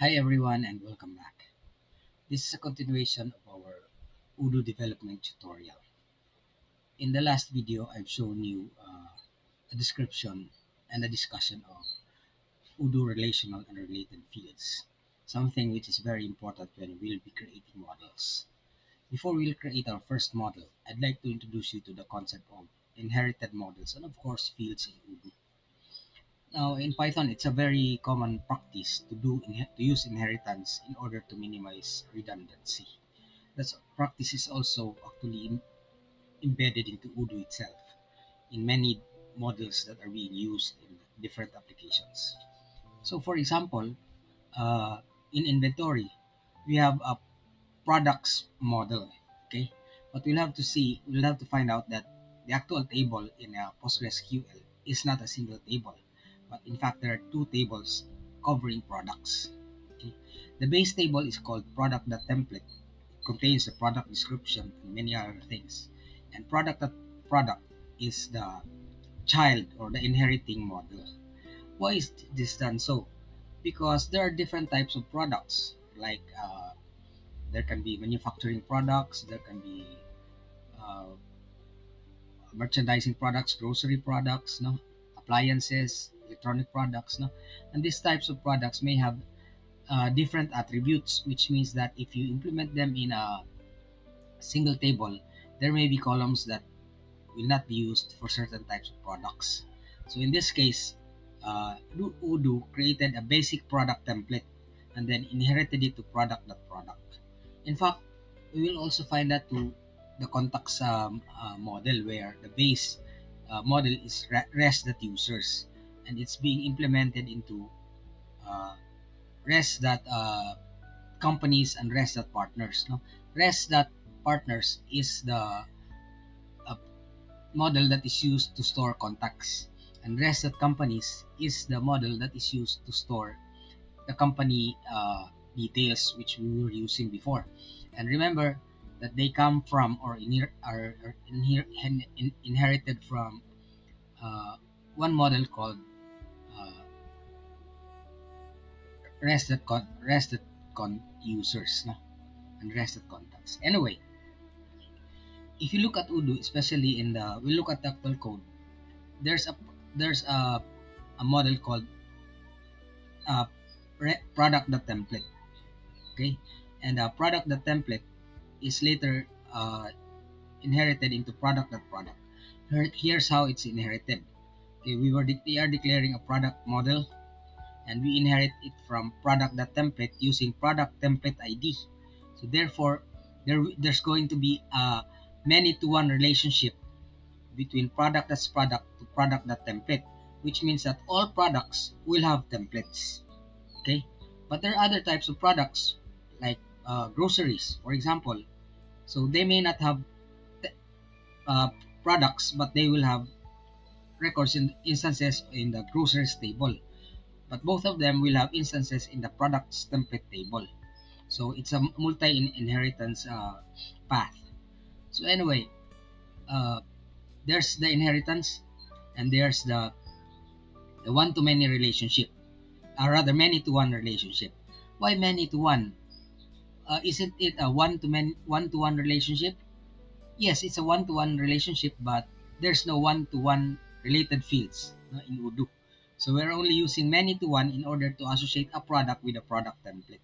Hi everyone and welcome back. This is a continuation of our Odoo development tutorial. In the last video, I've shown you a description and a discussion of Odoo relational and related fields, something which is very important when we'll be creating models. Before we'll create our first model, I'd like to introduce you to the concept of inherited models and of course fields in Odoo. Now, in Python, it's a very common practice to use inheritance in order to minimize redundancy. That practice is also actually embedded into Odoo itself in many models that are being used in different applications. So, for example, in inventory, we have a products model. Okay, but we'll have to find out that the actual table in a PostgreSQL is not a single table, but in fact there are two tables covering products. Okay, the base table is called product.template, contains the product description and many other things, and product is the child or the inheriting model. Why is this done so? Because there are different types of products, like there can be manufacturing products, there can be uh, merchandising products, grocery products, no, appliances, electronic products, no, and these types of products may have different attributes, which means that if you implement them in a single table, there may be columns that will not be used for certain types of products. So in this case, Odoo created a basic product template and then inherited it to product.product. In fact, we will also find that to the contacts model where the base model is rest.users and it's being implemented into uh, rest.companies and rest.partners. No? Rest.partners is the model that is used to store contacts, and rest.companies is the model that is used to store the company details which we were using before. And remember that they come from or inherited from uh, one model called uh, rested con users, no? And rested contacts. Anyway, if you look at Odoo, especially we look at the actual code. There's a there's a model called uh, product.template. Okay, and product.template is later inherited into product.product. Here's how it's inherited. Okay, we are declaring a product model, and we inherit it from product.template using product template ID. So therefore, there's going to be a many to one relationship between product to product.template, which means that all products will have templates. Okay, but there are other types of products like groceries, for example. So they may not have uh, products, but they will have records in instances in the groceries table. But both of them will have instances in the products template table. So it's a multi inheritance path. So anyway, uh, there's the inheritance, and there's the one to many relationship, or rather many to one relationship. Why many to one? Isn't it a one to one relationship? Yes, it's a one to one relationship, but there's no one to one related fields, no, in Odoo. So we're only using many to one in order to associate a product with a product template.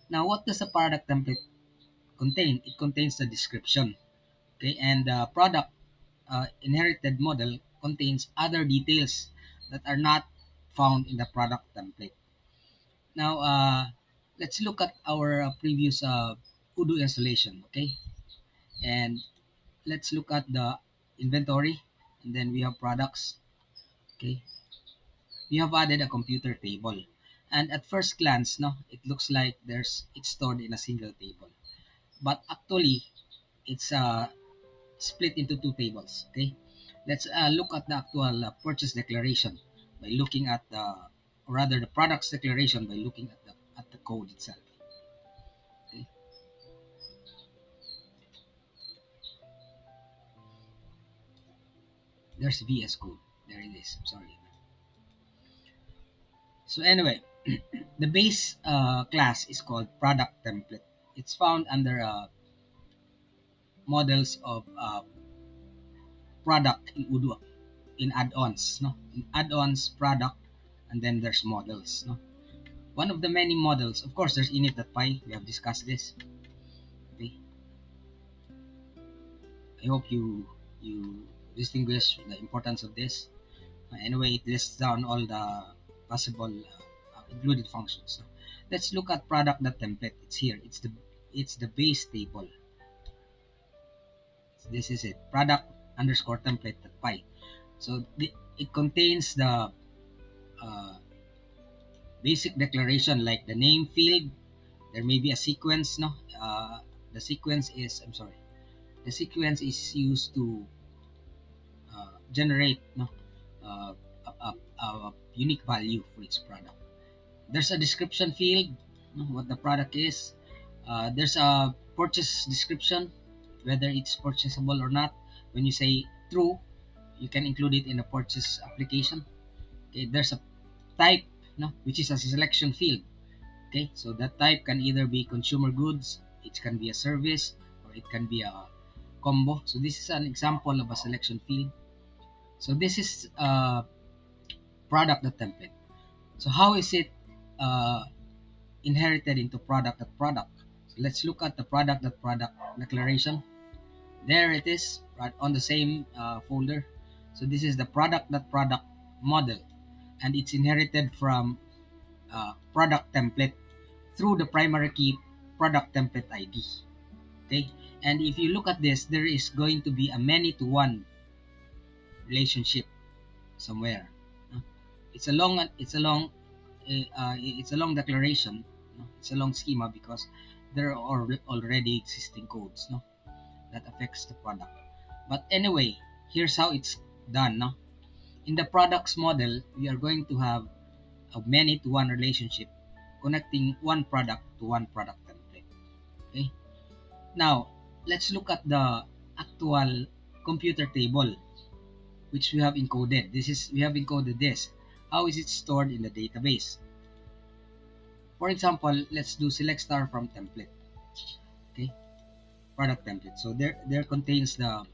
Now, what does a product template contain? It contains the description. Okay, and the product inherited model contains other details that are not found in the product template. Now, let's look at our previous Odoo installation, okay? And let's look at the inventory, and then we have products, okay? We have added a computer table. And at first glance, no, it looks like it's stored in a single table. But actually, it's split into two tables, okay? Let's look at the actual purchase declaration by looking at or rather the products declaration by looking at the code itself, okay? There's VS Code. There it is. I'm sorry. So anyway, The base class is called product template. It's found under models of product in Odoo, in add-ons, no? In add-ons, product, and then there's models, no? One of the many models, of course, there's init.py. We have discussed this. Okay. I hope you distinguish the importance of this. Anyway, it lists down all the possible included functions. So let's look at product.template. It's here. It's the base table. So this is it. Product underscore template.py. So it contains the uh, basic declaration like the name field. There may be a sequence, no? The sequence is, I'm sorry, the sequence is used to generate, no, a unique value for each product. There's a description field, no, what the product is. There's a purchase description, whether it's purchasable or not. When you say true, you can include it in the purchase application. Okay, there's a type, no, which is a selection field. Okay, so that type can either be consumer goods, it can be a service, or it can be a combo. So this is an example of a selection field. So this is product.template. So how is it uh, inherited into product.product? So let's look at the product.product declaration. There it is, right on the same folder. So this is the product.product model, and it's inherited from product template through the primary key product template ID. Okay, and if you look at this, there is going to be a many-to-one relationship somewhere. It's a long declaration. It's a long schema because there are already existing codes, no, that affects the product. But anyway, here's how it's done. No, in the products model, we are going to have a many-to-one relationship connecting one product to one product template. Okay. Now, let's look at the actual computer table which we have encoded. We have encoded this. How is it stored in the database? For example, let's do select star from template. Okay, product template. So there contains the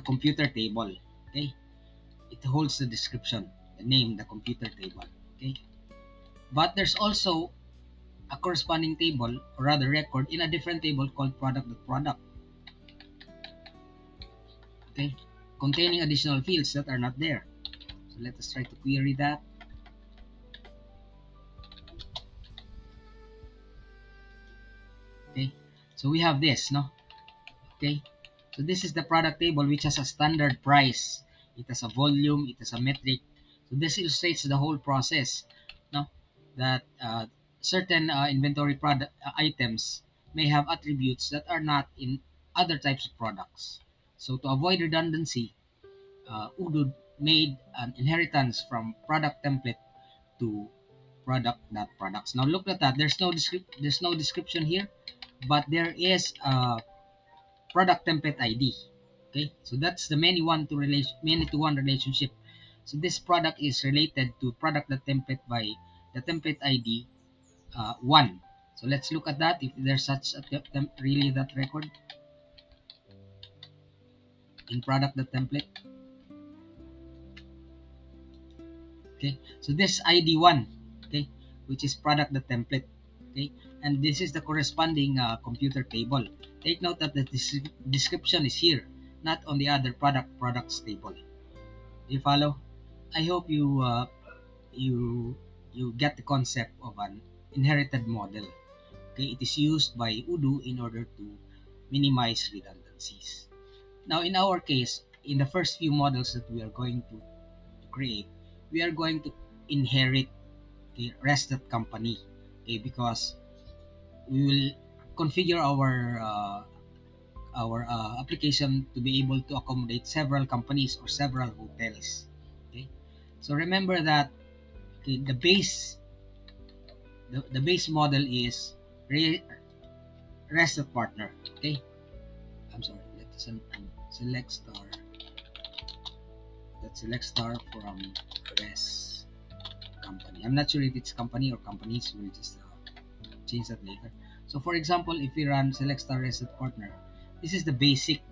computer table. Okay, it holds the description, the name, the computer table. Okay, but there's also a corresponding table, or rather record, in a different table called product.product. Okay, containing additional fields that are not there. So let us try to query that. Okay, so we have this, no? Okay, so this is the product table which has a standard price. It has a volume, it has a metric. So this illustrates the whole process, no? That certain inventory product items may have attributes that are not in other types of products. So to avoid redundancy, Odoo made an inheritance from product template to product.products. Now look at that. There's no description here, but there is a product template ID. Okay, so that's the many-to-one relationship. So this product is related to product.template by the template ID 1. So let's look at that. If there's such a really that record in product.template. Okay, so this ID 1, okay, which is product.template. Okay, and this is the corresponding computer table. Take note that the description is here, not on the other products table. Do you follow? I hope you get the concept of an inherited model. Okay, it is used by Odoo in order to minimize redundancies. Now, in our case, in the first few models that we are going to create, we are going to inherit the rested company. Okay, because we will configure our application to be able to accommodate several companies or several hotels. Okay, so remember that, okay, the base model is rested partner. Okay, I'm sorry, let's select star. Let's select star from rest company. I'm not sure if it's company or companies. We'll just change that later. So for example, if we run select star reset partner, this is the basic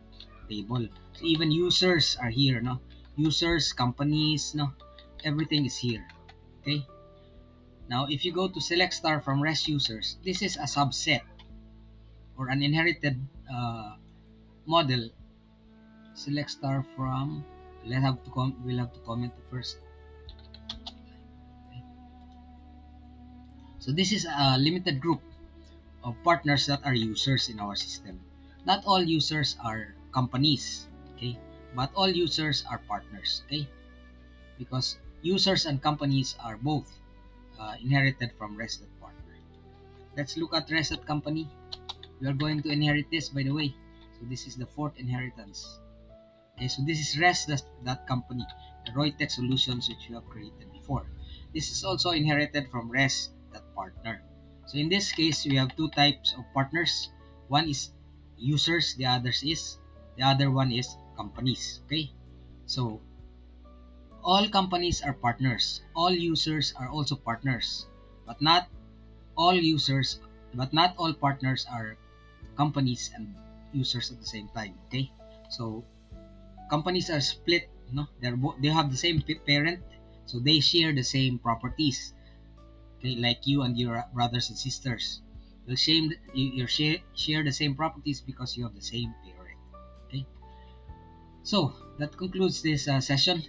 table. So even users are here, no? Users, companies, no? Everything is here. Okay. Now, if you go to select star from REST users, this is a subset or an inherited model. Select star from. We'll have to comment first. Okay. So this is a limited group of partners that are users in our system. Not all users are companies, okay? But all users are partners, okay? Because users and companies are both inherited from REST partner. Let's look at REST company. We are going to inherit this, by the way. So this is the fourth inheritance. Okay, so this is REST.company, the Reutech solutions which we have created before. This is also inherited from REST.partner. So in this case, we have two types of partners. One is users, the other one is companies. Okay, so all companies are partners. All users are also partners, but not all partners are companies and users at the same time. Okay, so companies are split. No, they have the same parent, so they share the same properties. Okay, like you and your brothers and sisters, you share the same properties because you have the same parent. Okay, so that concludes this session.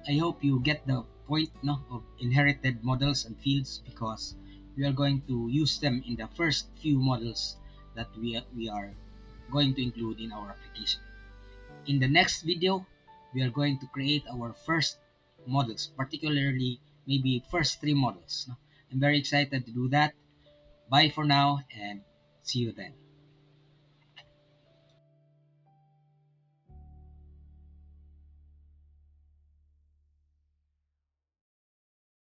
I hope you get the point, no, of inherited models and fields, because we are going to use them in the first few models that we are going to include in our application. In the next video, we are going to create our first models, particularly maybe first 3 models. No? I'm very excited to do that. Bye for now and see you then.